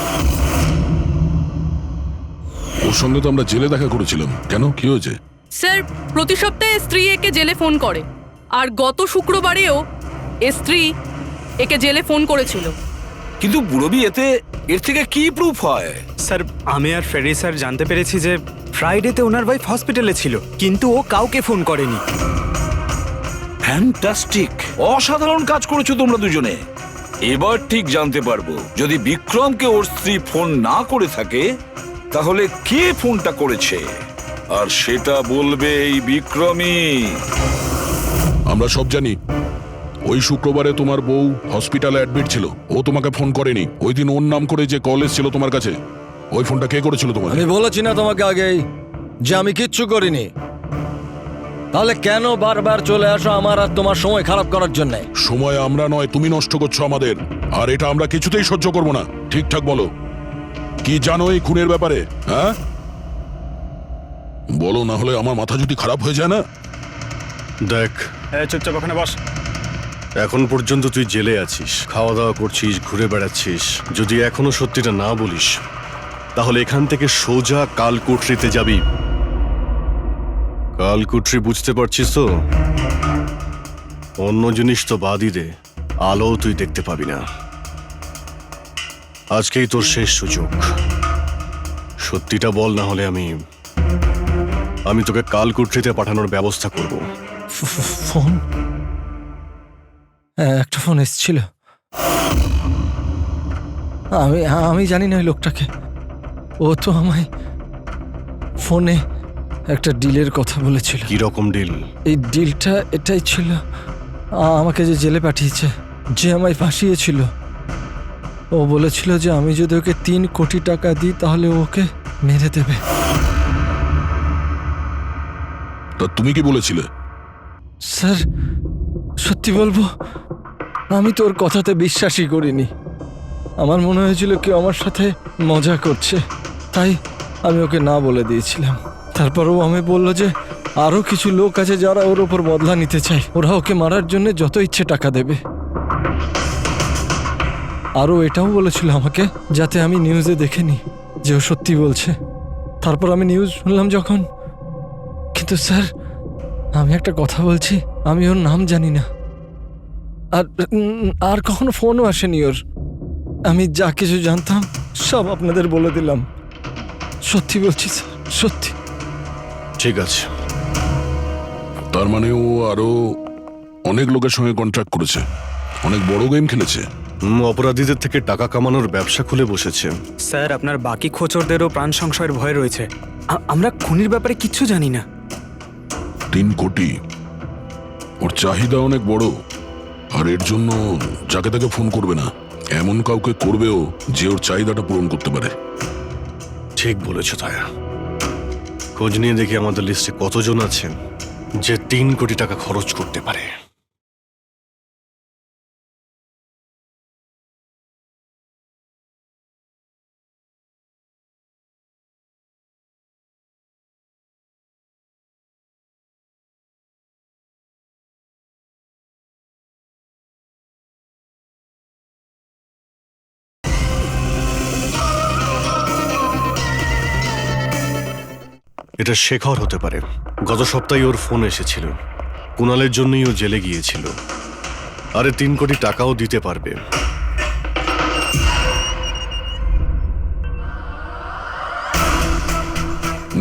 ওর সঙ্গে তো আমরা জেলে দেখা করেছিলাম, কেন কি হয়েছে? স্যার, প্রতি সপ্তাহে স্ত্রী একে জেলে ফোন করে, আর গত শুক্রবারেও স্ত্রী একে জেলে ফোন করেছিল। কিন্তু বুড়োবি এর থেকে কি প্রুফ হয়? স্যার, আমি আর ফেরি স্যার জানতে পেরেছি যে ফ্রাইডেতে ওনার ওয়াইফ হসপিটালে ছিল, কিন্তু ও কাউকে ফোন করেনি। ফ্যান্টাস্টিক, অসাধারণ কাজ করেছো তোমরা দুজনে। এবার ঠিক জানতে পারবো যদি বিক্রমকে ওর স্ত্রী ফোন না করে থাকে তাহলে কে ফোনটা করেছে, আর সেটা বলবে এই বিক্রমই। আমরা সব জানি ওই শুক্রবারে তোমার বউ হসপিটালে অ্যাডমিট ছিল, ও তোমাকে ফোন করেনি। ওই দিন ওর নাম করে যে কল এসেছিল তোমার কাছে, ওই ফোনটা কে করেছিল তোমাকে? আমি বলেছি না তোমাকে আগেই যে আমি কিচ্ছু করিনি? তাহলে কেন বারবার চলে আসো আমার আর তোমার সময় খারাপ করার জন্য? সময় আমরা নয়, তুমি নষ্ট করছো আমাদের, আর এটা আমরা কিছুতেই সহ্য করবো না। ঠিকঠাক বলো, কি জানো এই খুনের ব্যাপারে? হ্যাঁ বলো, না হলে আমার মাথা যদি খারাপ হয়ে যায় না। দেখ, চুপচাপ ওখানে বস। এখন পর্যন্ত তুই জেলে আছিস, খাওয়া দাওয়া করছিস, ঘুরে বেড়াচ্ছিস। যদি এখনো সত্যিটা না বলিস তাহলে এখান থেকে সোজা কালকুটরিতে যাবি। কালকুটরি বুঝতে পারছিস তো? অন্য জিনিস তো বাদই দে, আলো তুই দেখতে পাবি না। আজকেই তোর শেষ সুযোগ। সত্যিটা বল, না হলে আমি তোকে কালকুটরিতে পাঠানোর ব্যবস্থা করব। ফোন? একটা ফোন এসেছিল। আমি জানি না ওই লোকটাকে। ও তো আমায় ফোনে একটা ডিলের কথা বলেছিল। কি রকম ডিল? এই ডিলটা এটাই ছিল, আমাকে যে জেলে পাঠিয়েছে, যে আমায় ফাঁসিয়েছিল, ও বলেছিল যে আমি যদি ওকে 3 কোটি টাকা দিই তাহলে ওকে মেরে দেবে। তা তুমি কি বলেছিলে? স্যার, সত্যি বলবো, আমি তোর কথাতে বিশ্বাসই করিনি। আমার মনে হয়েছিল কেউ আমার সাথে মজা করছে, তাই আমি ওকে না বলে দিয়েছিলাম। তারপরও আমি বলল যে আরও কিছু লোক আছে যারা ওর ওপর বদলা নিতে চায়, ওরা ওকে মারার জন্য যত ইচ্ছে টাকা দেবে। আরও এটাও বলেছিল আমাকে যাতে আমি নিউজে দেখে নিই যে ও সত্যি বলছে। তারপর আমি নিউজ শুনলাম যখন। কিন্তু স্যার, আমি একটা কথা বলছি, আমি ওর নাম জানি না, আর কখনো ফোনও আসেনি ওর। আমি যা কিছু জানতাম সব আপনাদের বলে দিলাম। সত্যি বলছি স্যার, সত্যি। ঠিক আছে। তার মানে ও আরো অনেক লোকের সঙ্গে কন্ট্রাক্ট করেছে, অনেক বড় গেম খেলেছে। অপরাধীদের থেকে টাকা কামানোর ব্যবসা খুলে বসেছে। স্যার, আপনার বাকি খোঁচরদেরও প্রাণ সংশয়ের ভয় রয়েছে। আমরা খুনির ব্যাপারে কিচ্ছু জানি না। 3 কোটি, ওর চাহিদা অনেক বড়, আর এর জন্য যাকে তাকে ফোন করবে না, এমন কাউকে করবেও যে ওর চাহিদাটা পূরণ করতে পারে। ঠিক বলেছ তায়া। খোঁজ নিয়ে দেখি আমাদের লিস্টে কতজন আছেন যে 3 কোটি টাকা খরচ করতে পারে। এটা শেখর হতে পারে। গত সপ্তাহে ওর ফোন এসেছিল, কুণালের জন্যই ও জেলে গিয়েছিল। আরে 3 কোটি টাকাও দিতে পারবে।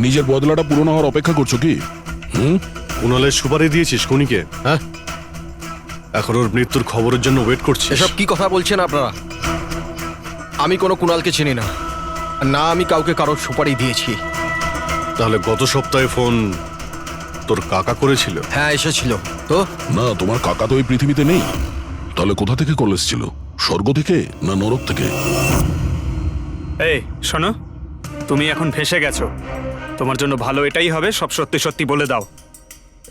নিজের বদলাটা পূরণ হওয়ার অপেক্ষা করছো কি? কুণালের সুপারি দিয়েছিস খুনিকে? হ্যাঁ, এখন ওর মৃত্যুর খবরের জন্য ওয়েট করছিস? এসব কি কথা বলছেন আপনারা? আমি কোনো কুণালকে চিনি না, না আমি কাউকে কারোর সুপারি দিয়েছি। তাহলে গত সপ্তাহে ফোন তোর কাকা করেছিল? হ্যাঁ, এসেছিল তো। না, তোমার কাকা তো এই পৃথিবীতে নেই। তাহলে কোথা থেকে কল এসেছিল? স্বর্গ থেকে না নরক থেকে? এই শোনো, তুমি এখন ফেঁসে গেছো। তোমার জন্য ভালো এটাই হবে সব সত্যি সত্যি বলে দাও।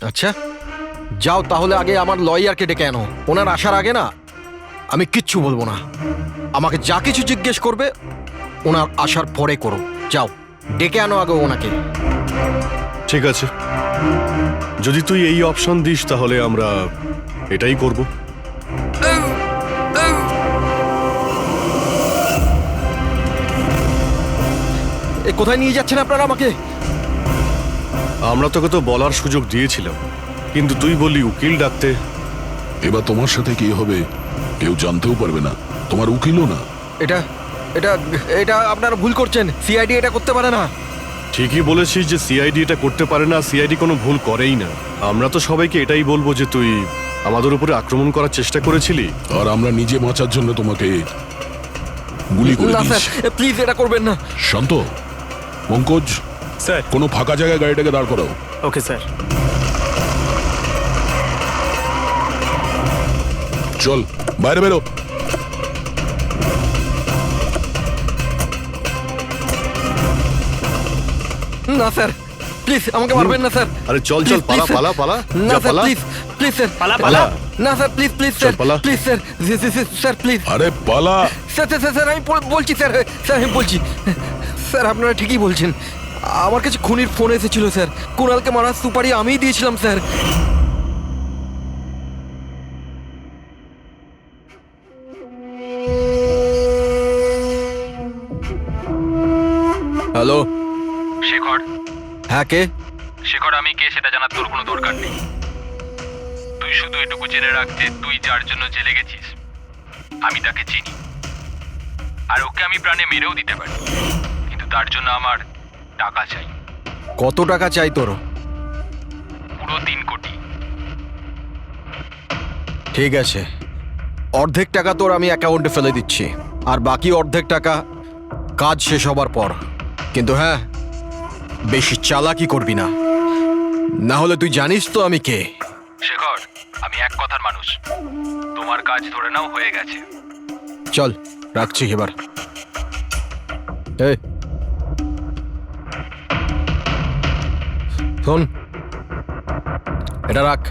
আচ্ছা যাও, তাহলে আগে আমার লয়ারকে ডেকে আনো। ওনার আসার আগে না আমি কিচ্ছু বলবো না। আমাকে যা কিছু জিজ্ঞেস করবে ওনার আসার পরে করো। যাও, ডেকে আনো আগে ওনাকে। ঠিক আছে, যদি তুই এই অপশন দিস তাহলে আমরা এটাই করব। কোথায় নিয়ে যাচ্ছেন আপনারা আমাকে? আমরা তোকে তো বলার সুযোগ দিয়েছিলাম, কিন্তু তুই বললি উকিল ডাকতে। এবার তোমার সাথে কি হবে কেউ জানতেও পারবে না, তোমার উকিলও না। এটা এটা এটা আপনারা ভুল করছেন। সিআইডি এটা করতে পারে না। ঠিকই বলেছিস যে সিআইডি এটা করতে পারে না, সিআইডি কোনো ভুল করেই না। আমরা তো সবাইকে এটাই বলবো যে তুই আমাদের উপরে আক্রমণ করার চেষ্টা করেছিলি। আর আমরা নিজে বাঁচার জন্য তোমাকে গুলি করে না স্যার, দিয়েছি। প্লিজ এটা করবেন না। শান্ত, পঙ্কজ, স্যার। কোনো ফাঁকা জায়গায় গাড়িটাকে দাঁড় করাও। Okay sir. চল বাইরে বেরো। না স্যার, প্লিজ আমাকে মারবেন না স্যার। আরে চল চল, Please, পালা please, পালা পালা, না যা স্যার, পালা। প্লিজ প্লিজ স্যার, পালা, পালা। না স্যার, প্লিজ প্লিজ চল, স্যার, পালা। Please sir, sir please. আরে পালা। স্যার স্যার স্যার আমি বলছি স্যার, স্যার আমি বলছি স্যার, আপনারা ঠিকই বলছেন। আমার কাছে খুনির ফোন এসেছিল স্যার। কুণালকে মারার সুপারি আমিই দিয়েছিলাম স্যার। হ্যালো শেখর, হ্যাঁ কে? শেখর আমি কে সেটা জানার তোর কোনো দরকার নেই। তুই শুধু এটুকু জেনে রাখ যে তুই যার জন্য জেলে গেছিস আমি তাকে চিনি, আর ওকে আমি প্রাণে মেরেও দিতে পারি, কিন্তু তার জন্য আমার টাকা চাই। কত টাকা চাই তোর? পুরো 3 কোটি। ঠিক আছে, অর্ধেক টাকা তোর আমি অ্যাকাউন্টে ফেলে দিচ্ছি, আর বাকি অর্ধেক টাকা কাজ শেষ হবার পর। কিন্তু হ্যাঁ, বেশি চালাকি করবি না, না হলে তুই জানিস তো আমি কে। শেখর, আমি এক কথার মানুষ, তোমার কাজ ধরে নাও হয়ে গেছে। চল রাখছি এবার। এই শোন, এটা রাখ,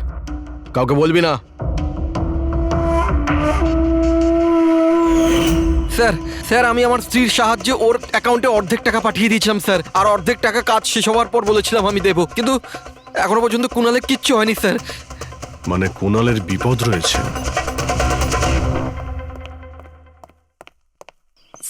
কাউকে বলবি না। স্যার স্যার আমি আমার স্ত্রীর সাহায্যে ওর অ্যাকাউন্টে অর্ধেক টাকা পাঠিয়ে দিয়েছিলাম স্যার, আর অর্ধেক টাকা কাজ শেষ হওয়ার পর বলেছিলাম আমি দেবো, কিন্তু এখনো পর্যন্ত কুণালের কিচ্ছু হয়নি স্যার। মানে কুণালের বিপদ রয়েছে।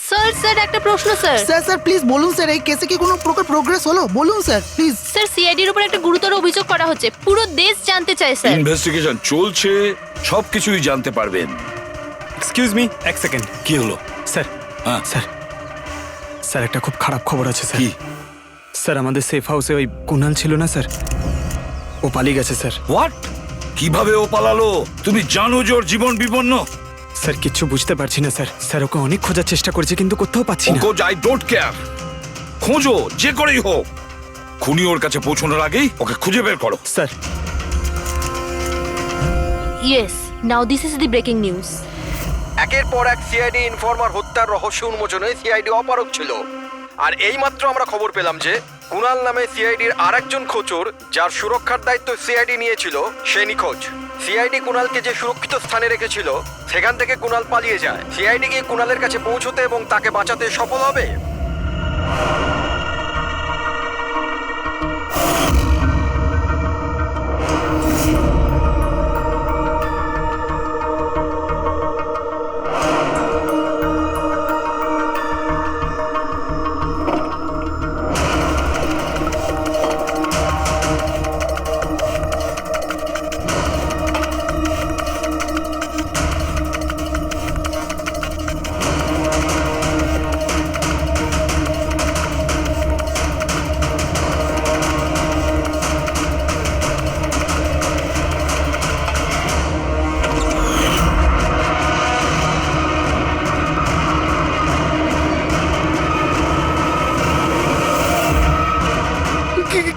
স্যার স্যার একটা প্রশ্ন স্যার। স্যার স্যার প্লিজ বলুন স্যার, এই কেসে কি কোনো প্রকার প্রোগ্রেস হলো? বলুন স্যার প্লিজ। স্যার সিআইডির উপর একটা গুরুতর অভিযোগ করা হচ্ছে, পুরো দেশ জানতে চায় স্যার। ইনভেস্টিগেশন চলছে, সবকিছুই জানতে পারবেন। এক্সকিউজ মি, এক সেকেন্ড। কি হলো? স্যার, হ্যাঁ। স্যার, স্যার একটা খুব খারাপ খবর আছে স্যার। কি? স্যার আমাদের সেফ হাউসে ওই কুণাল ছিল না স্যার, ও পালিয়ে গেছে স্যার। হোয়াট? কিভাবে ও পালালো? তুমি জানো যে ওর জীবন বিপন্ন। স্যার কিচ্ছু বুঝতে পারছি না স্যার। স্যার ওকে অনেক খোঁজার চেষ্টা করেছে কিন্তু কোথাও পাচ্ছি না। ওকে আই ডোন্ট কেয়ার, খোঁজো যে করেই হোক, খুনি ওর কাছে পৌঁছানোর আগেই ওকে খুঁজে বের করো। Sir yes, now this is the breaking news. একের পর এক সিআইডি ইনফরমার হত্যার রহস্য উন্মোচনে সিআইডি অপারগ ছিল, আর এইমাত্র আমরা খবর পেলাম যে কুণাল নামে সিআইডির আরেকজন খোঁচর, যার সুরক্ষার দায়িত্ব সিআইডি নিয়েছিল, সে নিখোঁজ। সিআইডি কুণালকে যে সুরক্ষিত স্থানে রেখেছিল সেখান থেকে কুণাল পালিয়ে যায়। সিআইডি কি কুণালের কাছে পৌঁছতে এবং তাকে বাঁচাতে সফল হবে?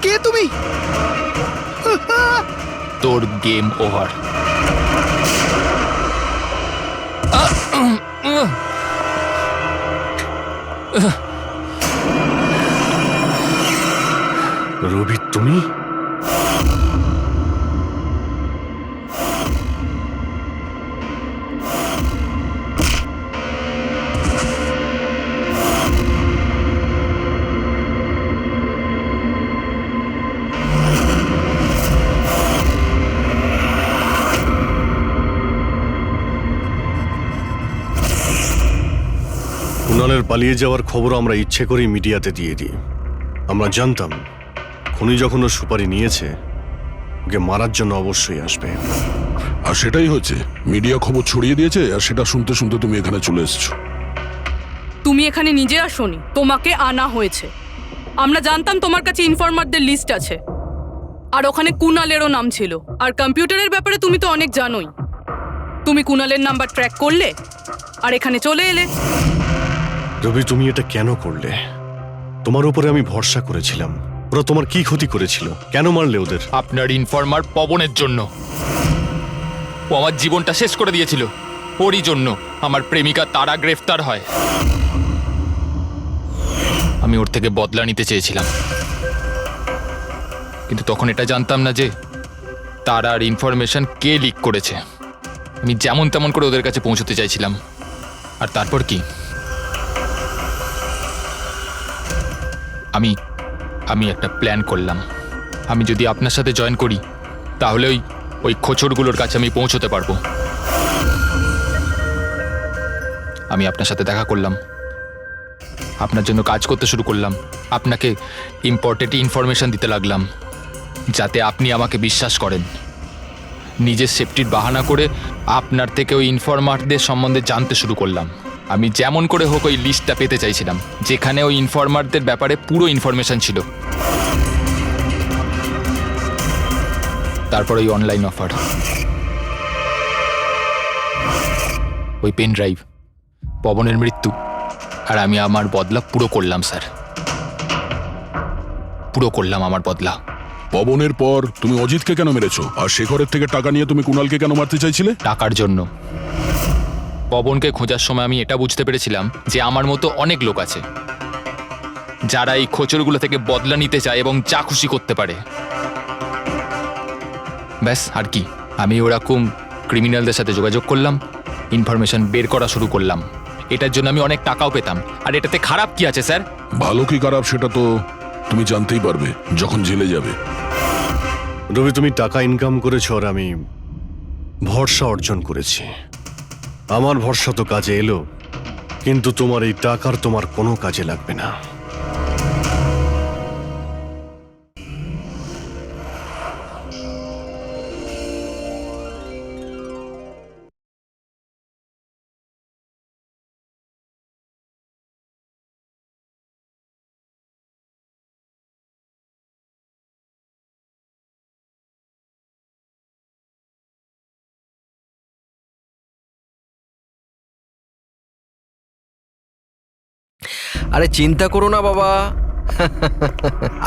কে তুমি? তোর গেম ওভার। রবি তুমি? কুণালের পালিয়ে যাওয়ার খবর আমরা ইচ্ছে করেই মিডিয়াতে দিয়ে দিই। আমরা জানতাম খুনি যখন ওর সুপারি নিয়েছে, ওকে মারার জন্য অবশ্যই আসবে। আর সেটাই হচ্ছে, মিডিয়া খবর ছড়িয়ে দিয়েছে, আর সেটা শুনতে শুনতে তুমি এখানে চলে এসেছো। তুমি এখানে নিজে আসোনি, তোমাকে আনা হয়েছে। আমরা জানতাম তোমার কাছে ইনফরমারদের লিস্ট আছে, আর ওখানে কুণালেরও নাম ছিল। আর কম্পিউটারের ব্যাপারে তুমি তো অনেক জানোই। তুমি কুণালের নাম্বার ট্র্যাক করলে আর এখানে চলে এলে। রবি, তুমি এটা কেন করলে? তোমার উপরে আমি ভরসা করেছিলাম। ওরা তোমার কি ক্ষতি করেছিল? কেন মারলে ওদের? আপনার ইনফরমার পবনের জন্য। ও আমার জীবনটা শেষ করে দিয়েছিল। ওরই জন্য আমার প্রেমিকা তারা গ্রেফতার হয়। আমি ওর থেকে বদলা নিতে চেয়েছিলাম, কিন্তু তখন এটা জানতাম না যে তারার ইনফরমেশন কে লিক করেছে। আমি যেমন তেমন করে ওদের কাছে পৌঁছতে চাইছিলাম। আর তারপর কি, আমি একটা প্ল্যান করলাম। আমি যদি আপনার সাথে জয়েন করি, তাহলে ওই খোঁচরগুলোর কাছে আমি পৌঁছতে পারবো। আমি আপনার সাথে দেখা করলাম, আপনার জন্য কাজ করতে শুরু করলাম, আপনাকে ইম্পর্টেন্ট ইনফরমেশন দিতে লাগলাম, যাতে আপনি আমাকে বিশ্বাস করেন। নিজের সেফটির বাহানা করে আপনার থেকে ওই ইনফরমারদের সম্বন্ধে জানতে শুরু করলাম। আমি যেমন করে হোক ওই লিস্টটা পেতে চাইছিলাম, যেখানে ওই ইনফরমারদের ব্যাপারে পুরো ইনফরমেশন ছিল। তারপর ওই অনলাইন অফার, ওই পেন ড্রাইভ, পবনের মৃত্যু, আর আমি আমার বদলা পুরো করলাম স্যার। পুরো করলাম আমার বদলা। পবনের পর তুমি অজিতকে কেন মেরেছো? আর শেখরের থেকে টাকা নিয়ে তুমি কুণালকে কেন মারতে চাইছিলে? টাকার জন্য। পবনকে খোঁজার সময় আমি এটা বুঝতে পেরেছিলাম যে আমার মতো অনেক লোক আছে যারা এই খোঁচরগুলো থেকে বদলা নিতে চায় এবং যা খুশি করতে পারে। ব্যাস, আর কি। আমি ওরকম ক্রিমিনালদের সাথে যোগাযোগ করলাম, ইনফরমেশন বের করা শুরু করলাম। এটার জন্য আমি অনেক টাকাও পেতাম। আর এটাতে খারাপ কি আছে স্যার? ভালো কি খারাপ সেটা তো তুমি জানতেই পারবে যখন জেলে যাবে। রবি, তুমি টাকা ইনকাম করেছো আর আমি ভরসা অর্জন করেছি। আমার ভরসা তো কাজে এলো, কিন্তু তোমার এই টাকার তোমার কোনো কাজে লাগবে না। আরে চিন্তা করো না বাবা।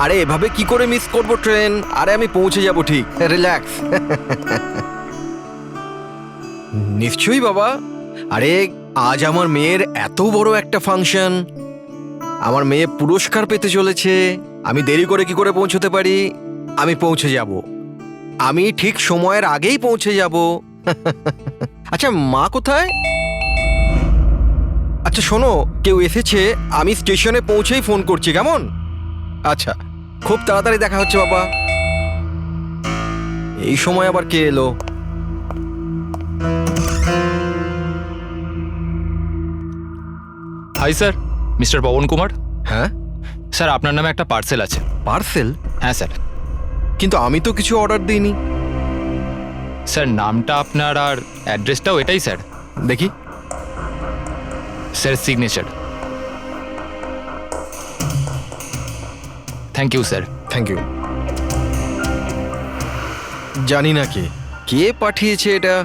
আরে এভাবে কি করে মিস করব ট্রেন? আরে আমি পৌঁছে যাব ঠিক, রিল্যাক্স। নিশ্চয়ই বাবা। আরে আজ আমার মেয়ের এত বড় একটা ফাংশন, আমার মেয়ে পুরস্কার পেতে চলেছে। আমি দেরি করে কি করে পৌঁছতে পারি? আমি পৌঁছে যাব, আমি ঠিক সময়ের আগেই পৌঁছে যাব। আচ্ছা, মা কোথায়? আচ্ছা শোনো, কেউ এসেছে, আমি স্টেশনে পৌঁছেই ফোন করছি, কেমন? আচ্ছা, খুব তাড়াতাড়ি দেখা হচ্ছে বাবা। এই সময় আবার কে এলো? Hi sir, mister Pavan Kumar. হ্যাঁ স্যার, আপনার নামে একটা পার্সেল আছে। পার্সেল? হ্যাঁ স্যার। কিন্তু আমি তো কিছু অর্ডার দিইনি। স্যার, নামটা আপনার আর অ্যাড্রেসটাও এটাই স্যার। দেখি। Sir, signature. Thank you sir. Thank you. জানি না কে পাঠিয়েছে এটা।